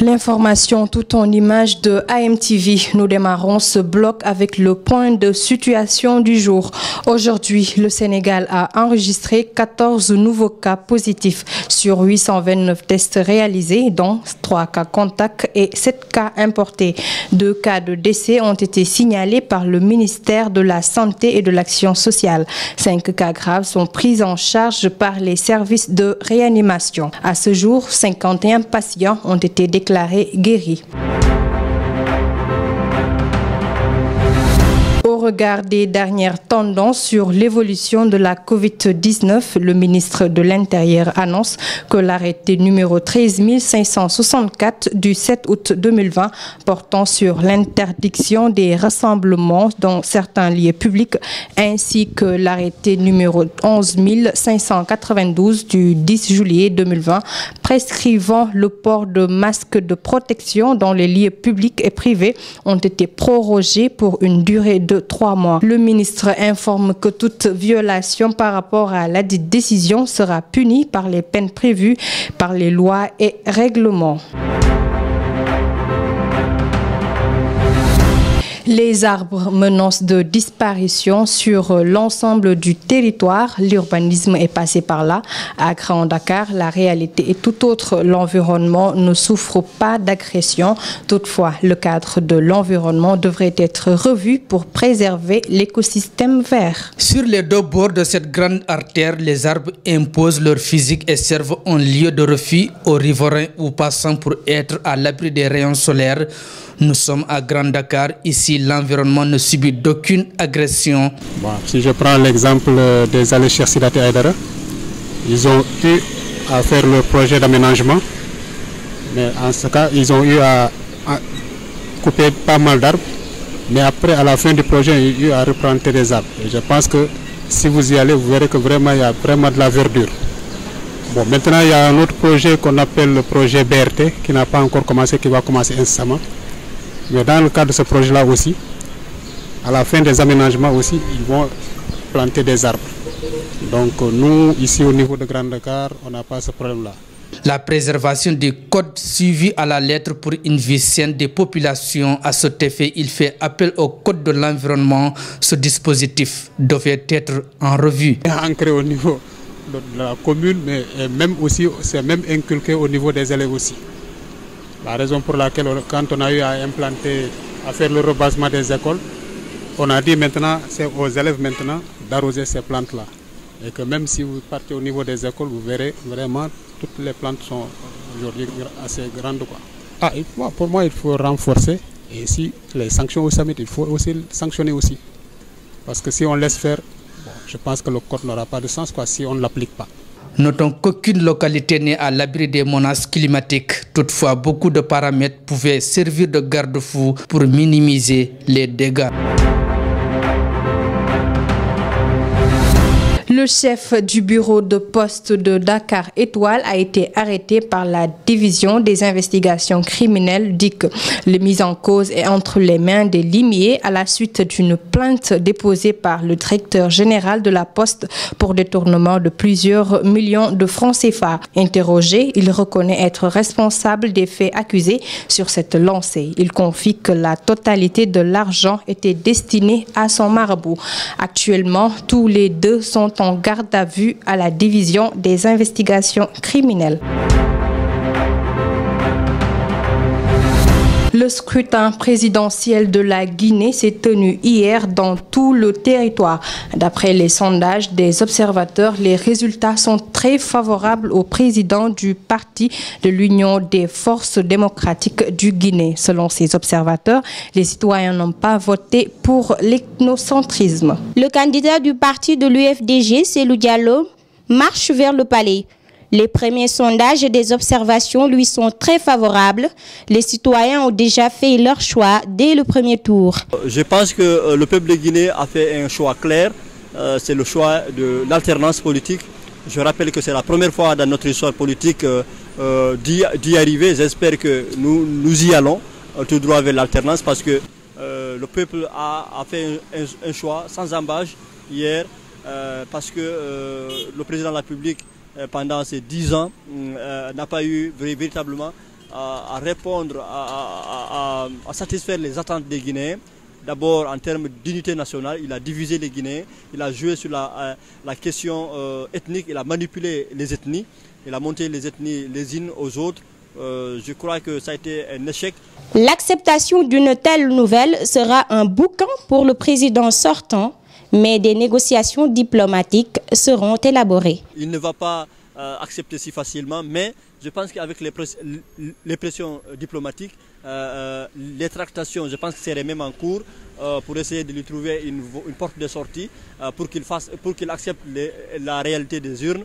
L'information tout en image de AMTV. Nous démarrons ce bloc avec le point de situation du jour. Aujourd'hui, le Sénégal a enregistré 14 nouveaux cas positifs sur 829 tests réalisés, dont 3 cas contacts et 7 cas importés. 2 cas de décès ont été signalés par le ministère de la Santé et de l'Action sociale. 5 cas graves sont pris en charge par les services de réanimation. À ce jour, 51 patients ont été déclarés guéri. Au regard des dernières tendances sur l'évolution de la Covid-19, le ministre de l'Intérieur annonce que l'arrêté numéro 13564 du 7 août 2020 portant sur l'interdiction des rassemblements dans certains lieux publics ainsi que l'arrêté numéro 11592 du 10 juillet 2020 prescrivant le port de masques de protection dans les lieux publics et privés ont été prorogés pour une durée de 3 mois. Le ministre informe que toute violation par rapport à la décision sera punie par les peines prévues par les lois et règlements. Les arbres menacent de disparition sur l'ensemble du territoire. L'urbanisme est passé par là. À Grand Dakar, la réalité est tout autre. L'environnement ne souffre pas d'agression. Toutefois, le cadre de l'environnement devrait être revu pour préserver l'écosystème vert. Sur les deux bords de cette grande artère, les arbres imposent leur physique et servent en lieu de refuge aux riverains ou passant pour être à l'abri des rayons solaires. Nous sommes à Grand Dakar. Ici, l'environnement ne subit d'aucune agression. Bon, si je prends l'exemple des allées Cheikh Sidaty Aïdara, ils ont eu à faire le projet d'aménagement. Mais en ce cas, ils ont eu à couper pas mal d'arbres. Mais après, à la fin du projet, ils ont eu à replanter des arbres. Et je pense que si vous y allez, vous verrez que vraiment, il y a vraiment de la verdure. Bon, maintenant, il y a un autre projet qu'on appelle le projet BRT, qui n'a pas encore commencé, qui va commencer incessamment. Mais dans le cadre de ce projet-là aussi, à la fin des aménagements aussi, ils vont planter des arbres. Donc nous, ici au niveau de Grand Dakar, on n'a pas ce problème-là. La préservation des codes suivis à la lettre pour une vie saine des populations. À cet effet, il fait appel au code de l'environnement. Ce dispositif devait être en revue. Ancré au niveau de la commune, mais même aussi, c'est même inculqué au niveau des élèves aussi. La raison pour laquelle, quand on a eu à implanter, à faire le rebasement des écoles, on a dit maintenant, c'est aux élèves maintenant d'arroser ces plantes-là. Et que même si vous partez au niveau des écoles, vous verrez vraiment toutes les plantes sont aujourd'hui assez grandes, quoi. Pour moi, il faut renforcer. Et si les sanctions au summit, il faut aussi sanctionner aussi. Parce que si on laisse faire, bon, je pense que le code n'aura pas de sens, quoi, si on ne l'applique pas. Notons qu'aucune localité n'est à l'abri des menaces climatiques. Toutefois, beaucoup de paramètres pouvaient servir de garde-fou pour minimiser les dégâts. Le chef du bureau de poste de Dakar Étoile a été arrêté par la division des investigations criminelles DIC. Le mise en cause est entre les mains des limiers à la suite d'une plainte déposée par le directeur général de la Poste pour détournement de plusieurs millions de francs CFA. Interrogé, il reconnaît être responsable des faits accusés sur cette lancée. Il confie que la totalité de l'argent était destinée à son marabout. Actuellement, tous les deux sont en garde à vue à la division des investigations criminelles. Le scrutin présidentiel de la Guinée s'est tenu hier dans tout le territoire. D'après les sondages des observateurs, les résultats sont très favorables au président du parti de l'Union des forces démocratiques du Guinée. Selon ces observateurs, les citoyens n'ont pas voté pour l'ethnocentrisme. Le candidat du parti de l'UFDG, Cellou Diallo, marche vers le palais. Les premiers sondages et des observations lui sont très favorables. Les citoyens ont déjà fait leur choix dès le premier tour. Je pense que le peuple de Guinée a fait un choix clair. C'est le choix de l'alternance politique. Je rappelle que c'est la première fois dans notre histoire politique d'y arriver. J'espère que nous y allons tout droit vers l'alternance parce que le peuple a fait un choix sans embâche hier parce que le président de la République pendant ces 10 ans n'a pas eu véritablement à répondre, à satisfaire les attentes des Guinéens. D'abord en termes d'unité nationale, il a divisé les Guinéens, il a joué sur la question ethnique, il a manipulé les ethnies, il a monté les ethnies les unes aux autres. Je crois que ça a été un échec. L'acceptation d'une telle nouvelle sera un boucan pour le président sortant, mais des négociations diplomatiques seront élaborées. Il ne va pas accepter si facilement, mais je pense qu'avec les pressions diplomatiques, les tractations, je pense que c'est même en cours pour essayer de lui trouver une porte de sortie pour qu'il accepte la réalité des urnes.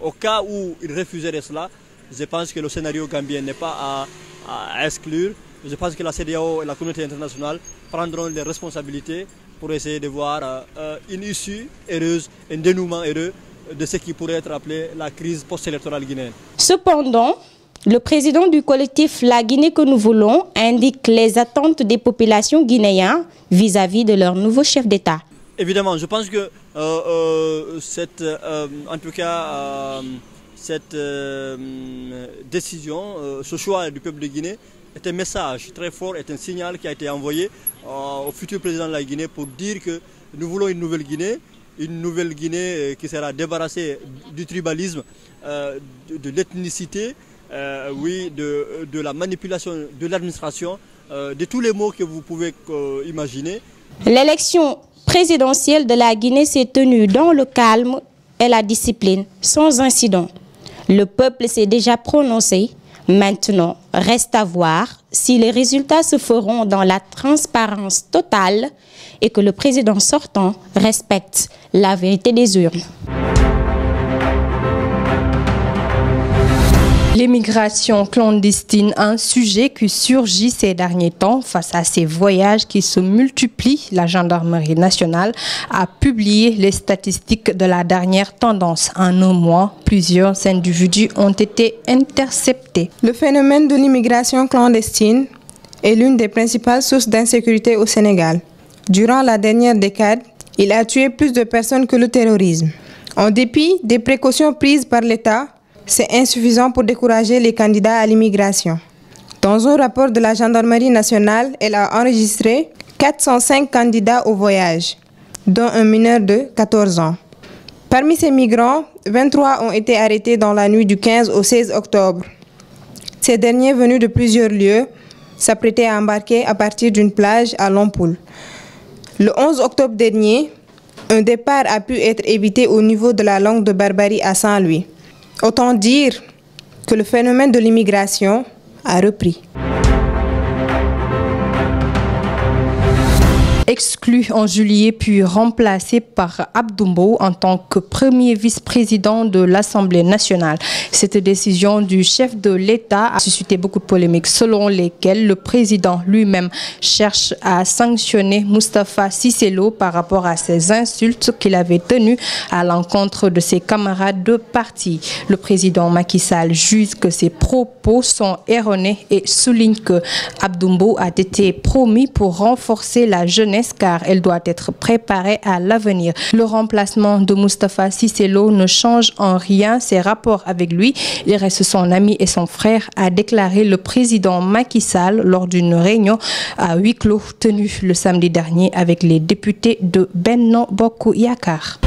Au cas où il refuserait cela, je pense que le scénario gambien n'est pas à exclure. Je pense que la CEDEAO et la communauté internationale prendront les responsabilités pour essayer de voir une issue heureuse, un dénouement heureux de ce qui pourrait être appelé la crise post-électorale guinéenne. Cependant, le président du collectif La Guinée que nous voulons indique les attentes des populations guinéennes vis-à-vis de leur nouveau chef d'État. Évidemment, je pense que cette décision, ce choix du peuple de Guinée est un message très fort, est un signal qui a été envoyé au futur président de la Guinée pour dire que nous voulons une nouvelle Guinée qui sera débarrassée du tribalisme, de l'ethnicité, oui, de la manipulation de l'administration, de tous les mots que vous pouvez imaginer. L'élection présidentielle de la Guinée s'est tenue dans le calme et la discipline, sans incident. Le peuple s'est déjà prononcé. Maintenant, reste à voir si les résultats se feront dans la transparence totale et que le président sortant respecte la vérité des urnes. L'immigration clandestine, un sujet qui surgit ces derniers temps face à ces voyages qui se multiplient. La gendarmerie nationale a publié les statistiques de la dernière tendance. En un mois, plusieurs individus ont été interceptés. Le phénomène de l'immigration clandestine est l'une des principales sources d'insécurité au Sénégal. Durant la dernière décade, il a tué plus de personnes que le terrorisme. En dépit des précautions prises par l'État, c'est insuffisant pour décourager les candidats à l'immigration. Dans un rapport de la gendarmerie nationale, elle a enregistré 405 candidats au voyage, dont un mineur de 14 ans. Parmi ces migrants, 23 ont été arrêtés dans la nuit du 15 au 16 octobre. Ces derniers, venus de plusieurs lieux, s'apprêtaient à embarquer à partir d'une plage à Lompoul. Le 11 octobre dernier, un départ a pu être évité au niveau de la langue de Barbarie à Saint-Louis. Autant dire que le phénomène de l'immigration a repris. Exclu en juillet puis remplacé par Abdoumbo en tant que premier vice-président de l'Assemblée nationale. Cette décision du chef de l'État a suscité beaucoup de polémiques selon lesquelles le président lui-même cherche à sanctionner Moustapha Cissé Lo par rapport à ses insultes qu'il avait tenues à l'encontre de ses camarades de parti. Le président Macky Sall juge que ses propos sont erronés et souligne que Abdoumbo a été promis pour renforcer la jeunesse car elle doit être préparée à l'avenir. Le remplacement de Moustapha Cissé Lo ne change en rien ses rapports avec lui. Il reste son ami et son frère, a déclaré le président Macky Sall lors d'une réunion à huis clos tenue le samedi dernier avec les députés de Benno Bokk Yakaar.